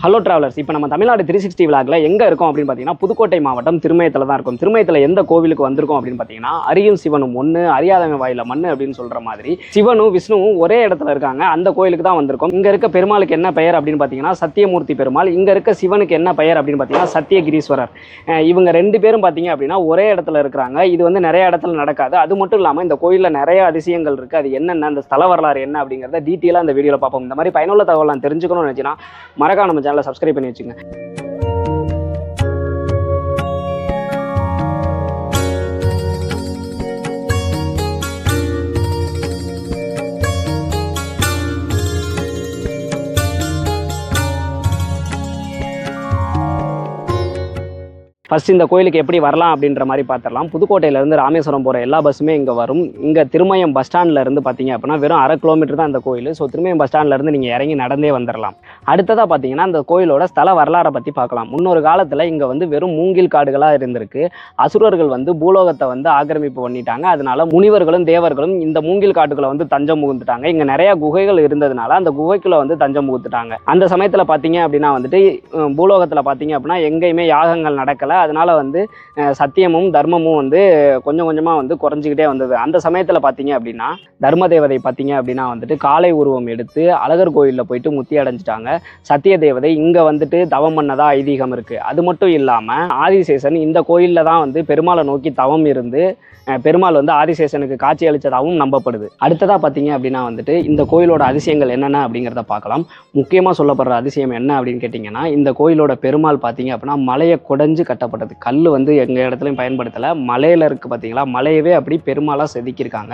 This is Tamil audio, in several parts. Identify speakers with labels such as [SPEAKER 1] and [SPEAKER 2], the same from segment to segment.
[SPEAKER 1] ஹலோ டிராவலர்ஸ், இப்போ நம்ம தமிழ்நாடு 360 விளாக்ல எங்கே இருக்கோம் அப்படின்னு பார்த்தீங்கன்னா புதுக்கோட்டை மாவட்டம் திருமயத்தில் தான் இருக்கும். திருமயத்தில் எந்த கோவிலுக்கு வந்திருக்கோம் அப்படின்னு பார்த்தீங்கன்னா அரியும் சிவனும் ஒன்று, அறியாதவன் வாயில மண்ணு அப்படின்னு சொல்கிற மாதிரி சிவனும் விஷ்ணுவும் ஒரே இடத்துல இருக்காங்க. அந்த கோயிலுக்கு தான் வந்திருக்கோம். இங்கே இருக்க பெருமாளுக்கு என்ன பெயர் அப்படின்னு பார்த்தீங்கன்னா சத்தியமூர்த்தி பெருமாள். இங்கே இருக்க சிவனுக்கு என்ன பெயர் அப்படின்னு பார்த்தீங்கன்னா சத்தியகிரீஸ்வரர். இவங்க ரெண்டு பேரும் பார்த்தீங்க அப்படின்னா ஒரே இடத்துல இருக்கிறாங்க. இது வந்து நிறைய இடத்துல நடக்காது. அது மட்டும் இல்லாமல் இந்த கோயிலில் நிறைய அதிசயங்கள் இருக்குது. அது என்னென்ன, அந்த ஸ்தல வரலாறு என்ன அப்படிங்கிறத டீட்டெயிலாக இந்த வீடியோவில் பார்ப்போம். இந்த மாதிரி பயனுள்ள தகவலாம் தெரிஞ்சுக்கணும்னு நினச்சின்னா மறக்காம நம்ம சேனலை சப்ஸ்கிரைப் பண்ணி வச்சுங்க. ஃபர்ஸ்ட் இந்த கோயிலுக்கு எப்படி வரலாம் அப்படின்ற மாதிரி பார்த்துடலாம். புதுக்கோட்டையிலேருந்து ராமேஸ்வரம் போகிற எல்லா பஸ்ஸுமே இங்கே வரும். இங்கே திருமயம் பஸ் ஸ்டாண்ட்லேருந்து பார்த்தீங்க அப்படின்னா வெறும் 1/2 கிலோமீட்டர் தான் இந்த கோயில். ஸோ திருமயம் பஸ் ஸ்டாண்ட்லேருந்து நீங்கள் இறங்கி நடந்தே வந்துடலாம். அடுத்ததாக பார்த்தீங்கன்னா இந்த கோயிலோட ஸ்தல வரலாறை பற்றி பார்க்கலாம். முன்னொரு காலத்தில் இங்கே வந்து வெறும் மூங்கில் காடுகளாக இருந்திருக்கு. அசுரர்கள் வந்து பூலோகத்தை வந்து ஆக்கிரமிப்பு பண்ணிட்டாங்க. அதனால முனிவர்களும் தேவர்களும் இந்த மூங்கில் காட்டுகளை வந்து தஞ்சம் புகுந்துட்டாங்க. இங்கே நிறைய குகைகள் இருந்ததுனால அந்த குகைக்குள்ள வந்து தஞ்சம் புகுத்துட்டாங்க. அந்த சமயத்தில் பார்த்தீங்க அப்படின்னா வந்துட்டு பூலோகத்தில் பார்த்தீங்க அப்படின்னா எங்கேயுமே யாகங்கள் நடக்கலை. அதனால வந்து சத்தியமும் தர்மமும் வந்து கொஞ்சம் கொஞ்சமாக வந்து குறைஞ்சிக்கிட்டே வந்தது. அந்த சமயத்தில் பார்த்தீங்க அப்படின்னா தர்ம தேவதை பார்த்தீங்க அப்படின்னா வந்துட்டு காளை உருவம் எடுத்து அழகர் கோயிலில் போயிட்டு முத்தி அடைஞ்சிட்டாங்க. சத்திய தேவதை இங்கே வந்துட்டு தவம் பண்ணதா ஐதீகம் இருக்குது. அது மட்டும் இல்லாமல் ஆதிசேஷன் இந்த கோயிலில் தான் வந்து பெருமாளை நோக்கி தவம் இருந்து பெருமாள் வந்து ஆதிசேஷனுக்கு காட்சி அளித்ததாகவும் நம்பப்படுது. அடுத்ததாக பார்த்தீங்க அப்படின்னா வந்துட்டு இந்த கோயிலோட அதிசயங்கள் என்னென்ன அப்படிங்கிறத பார்க்கலாம். முக்கியமாக சொல்லப்படுற அதிசயம் என்ன அப்படின்னு கேட்டிங்கன்னா இந்த கோயிலோட பெருமாள் பார்த்தீங்க அப்படின்னா மலையை குடைஞ்சு கட்டப்பட்டது. கல் வந்து எங்கள் இடத்துலையும் பயன்படுத்தலை. மலையில் இருக்குது பார்த்தீங்களா, மலையவே அப்படி பெருமாளாக செதுக்கியிருக்காங்க.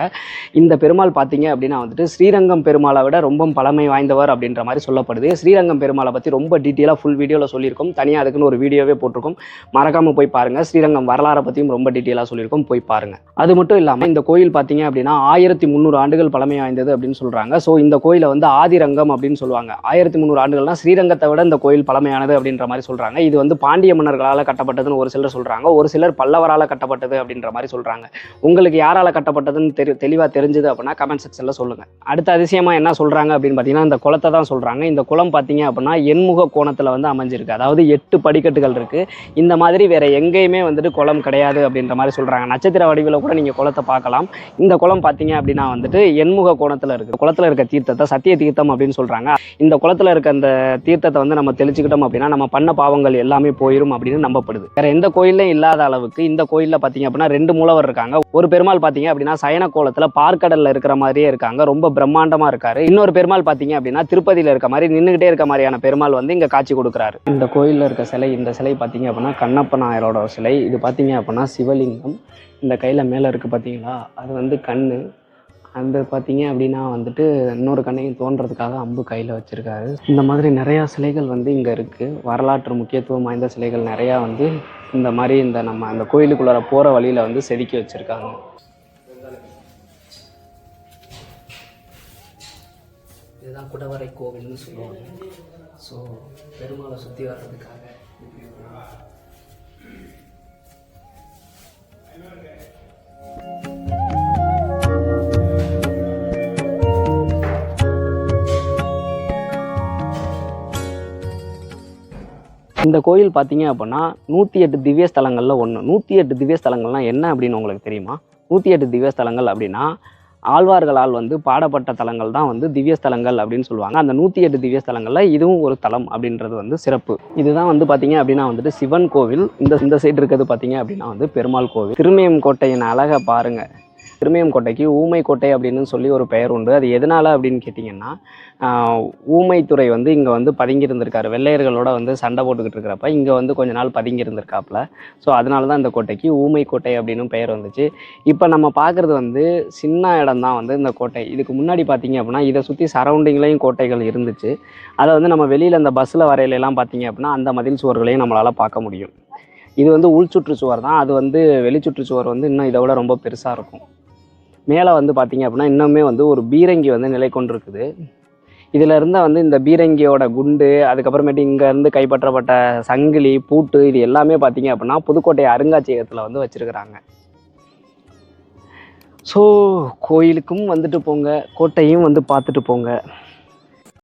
[SPEAKER 1] இந்த பெருமாள் பார்த்தீங்க அப்படின்னா வந்துட்டு ஸ்ரீரங்கம் பெருமாளை விட ரொம்ப பழமை வாய்ந்தவர் அப்படின்ற மாதிரி சொல்லப்படுது. ஸ்ரீரங்கம் பெருமாளை பற்றி ரொம்ப டீட்டெயிலாக ஃபுல் வீடியோவில் சொல்லியிருக்கோம். தனியாக அதுக்குன்னு ஒரு வீடியோவே போட்டிருக்கோம். மறக்காமல் போய் பாருங்கள். ஸ்ரீரங்கம் வரலாறை பற்றியும் ரொம்ப டீட்டெயிலாக சொல்லியிருக்கோம், போய் பாருங்கள். அது மட்டும் இல்லாமல் இந்த கோயில் பார்த்தீங்க அப்படின்னா 1300 ஆண்டுகள் பழமை வாய்ந்தது அப்படின்னு சொல்கிறாங்க. ஸோ இந்த கோயிலை வந்து ஆதிரங்கம் அப்படின்னு சொல்லுவாங்க. 1300 ஆண்டுகள்னா ஸ்ரீரங்கத்தை விட இந்த கோயில் பழமையானது அப்படின்ற மாதிரி சொல்கிறாங்க. இது வந்து பாண்டிய மன்னர்களால் கட்டப்பட்டதுன்னு ஒரு சிலர் சொல்கிறாங்க. ஒரு சிலர் பல்லவரால் கட்டப்பட்டது அப்படின்ற மாதிரி சொல்கிறாங்க. உங்களுக்கு யாரால் கட்டப்பட்டதுன்னு தெளிவாக தெரிஞ்சுது அப்படின்னா கமெண்ட் செக்ஷனில் சொல்லுங்கள். அடுத்த அதிசயமாக என்ன சொல்கிறாங்க அப்படின்னு பார்த்தீங்கன்னா இந்த குளத்தை தான் சொல்கிறாங்க. இந்த குளம் பார்த்தீங்க அப்படின்னா எண்முக கோணத்தில் வந்து அமைஞ்சிருக்கு. அதாவது 8 படிக்கட்டுகள் இருக்குது. இந்த மாதிரி வேற எங்கேயுமே வந்துட்டு குளம் கிடையாது அப்படின்ற மாதிரி சொல்கிறாங்க. நட்சத்திர வடிவில் கூட நீங்கள் குளத்தை பார்க்கலாம். இந்த குளம் பார்த்தீங்க அப்படின்னா வந்துட்டு எண்முக கோணத்தில் இருக்குது. குளத்தில் இருக்க தீர்த்தத்தை சத்திய தீர்த்தம் அப்படின்னு சொல்கிறாங்க. இந்த குளத்தில் இருக்க அந்த தீர்த்தத்தை வந்து நம்ம தெளிச்சுக்கிட்டோம் அப்படின்னா நம்ம பண்ண பாவங்கள் எல்லாமே போயிடும் அப்படின்னு நம்பப்படுது. வேற எந்த கோயிலையும் இல்லாத அளவுக்கு இந்த கோயிலில் பார்த்தீங்க அப்படின்னா 2 மூலவர் இருக்காங்க. ஒரு பெருமாள் பார்த்தீங்க அப்படின்னா சயன கோலத்தில் பார்க்கடலில் இருக்கிற மாதிரியே இருக்காங்க. ரொம்ப பிரம்மாண்டமாக இருக்காரு. இன்னொரு பெருமாள் பார்த்தீங்க அப்படின்னா திருப்பதியில் இருக்க மாதிரி நின்றுகிட்டே இருக்க மாதிரியான பெருமாள் வந்து இங்கே காட்சி கொடுக்குறாரு. இந்த கோயிலில் இருக்க சிலை, இந்த சிலை பார்த்தீங்க அப்படின்னா கண்ணப்ப நாயரோட சிலை. இது பார்த்தீங்க அப்படின்னா சிவலிங்கம். இந்த கையில் மேலே இருக்குது பார்த்தீங்களா, அது வந்து கண். அந்த பார்த்தீங்க அப்படின்னா வந்துட்டு இன்னொரு கண்ணையும் தோன்றதுக்காக அம்பு கையில் வச்சுருக்காரு. இந்த மாதிரி நிறையா சிலைகள் வந்து இங்கே இருக்குது. வரலாற்று முக்கியத்துவம் வாய்ந்த சிலைகள் நிறையா வந்து இந்த மாதிரி நம்ம அந்த கோயிலுக்குள்ளார போகிற வழியில் வந்து செதுக்கி வச்சுருக்காங்க. இதுதான் குடவரை கோவில்னு சொல்லுவாங்க. ஸோ பெருமாளை சுற்றி வர்றதுக்காக இந்த கோயில் பார்த்தீங்க அப்படின்னா 108 திவ்ய ஸ்தலங்களில் ஒன்று. 108 திவ்ய ஸ்தலங்கள்லாம் என்ன அப்படின்னு உங்களுக்கு தெரியுமா? 108 திவ்ய ஸ்தலங்கள் அப்படின்னா ஆழ்வார்களால் வந்து பாடப்பட்ட தலங்கள் தான் வந்து திவ்ய ஸ்தலங்கள் அப்படின்னு சொல்லுவாங்க. அந்த 108 திவ்ய ஸ்தலங்களில் இதுவும் ஒரு தலம் அப்படின்றது வந்து சிறப்பு. இதுதான் வந்து பார்த்தீங்க அப்படின்னா வந்துட்டு சிவன் கோவில். இந்த சைடு இருக்கிறது பார்த்தீங்க அப்படின்னா வந்து பெருமாள் கோவில். திருமயம் கோட்டையின் அழகை பாருங்கள். திருமயம் கோட்டைக்கு ஊமை கோட்டை அப்படின்னு சொல்லி ஒரு பெயர் உண்டு. அது எதனால் அப்படின்னு கேட்டிங்கன்னா ஊமைத்துறை வந்து இங்கே வந்து பதுங்கி இருந்திருக்காரு. வெள்ளையர்களோட வந்து சண்டை போட்டுக்கிட்டு இருக்கிறப்ப இங்கே வந்து கொஞ்ச நாள் பதுங்கி இருந்திருக்காப்புல. ஸோ அதனால தான் இந்த கோட்டைக்கு ஊமை கோட்டை அப்படின்னு பெயர் வந்துச்சு. இப்போ நம்ம பார்க்குறது வந்து சின்ன இடம் தான் வந்து இந்த கோட்டை. இதுக்கு முன்னாடி பார்த்தீங்க அப்படின்னா இதை சுற்றி சரௌண்டிங்லேயும் கோட்டைகள் இருந்துச்சு. அதை வந்து நம்ம வெளியில் அந்த பஸ்ஸில் வரையிலெல்லாம் பார்த்தீங்க அப்படின்னா அந்த மதில் சுவர்களையும் நம்மளால் பார்க்க முடியும். இது வந்து உள் சுற்றுச்சுவர் தான். அது வந்து வெளிச்சுற்றுச்சுவர் வந்து இன்னும் இதை விட ரொம்ப பெருசாக இருக்கும். மேலே வந்து பார்த்தீங்க அப்படின்னா இன்னுமே வந்து ஒரு பீரங்கி வந்து நிலை கொண்டிருக்குது. இதில் இருந்தால் வந்து இந்த பீரங்கியோட குண்டு, அதுக்கப்புறமேட்டு இங்கேருந்து கைப்பற்றப்பட்ட சங்கிலி, பூட்டு, இது எல்லாமே பார்த்தீங்க அப்படின்னா புதுக்கோட்டை அருங்காட்சியகத்தில் வந்து வச்சுருக்கிறாங்க. ஸோ கோயிலுக்கும் வந்துட்டு போங்க, கோட்டையும் வந்து பார்த்துட்டு போங்க.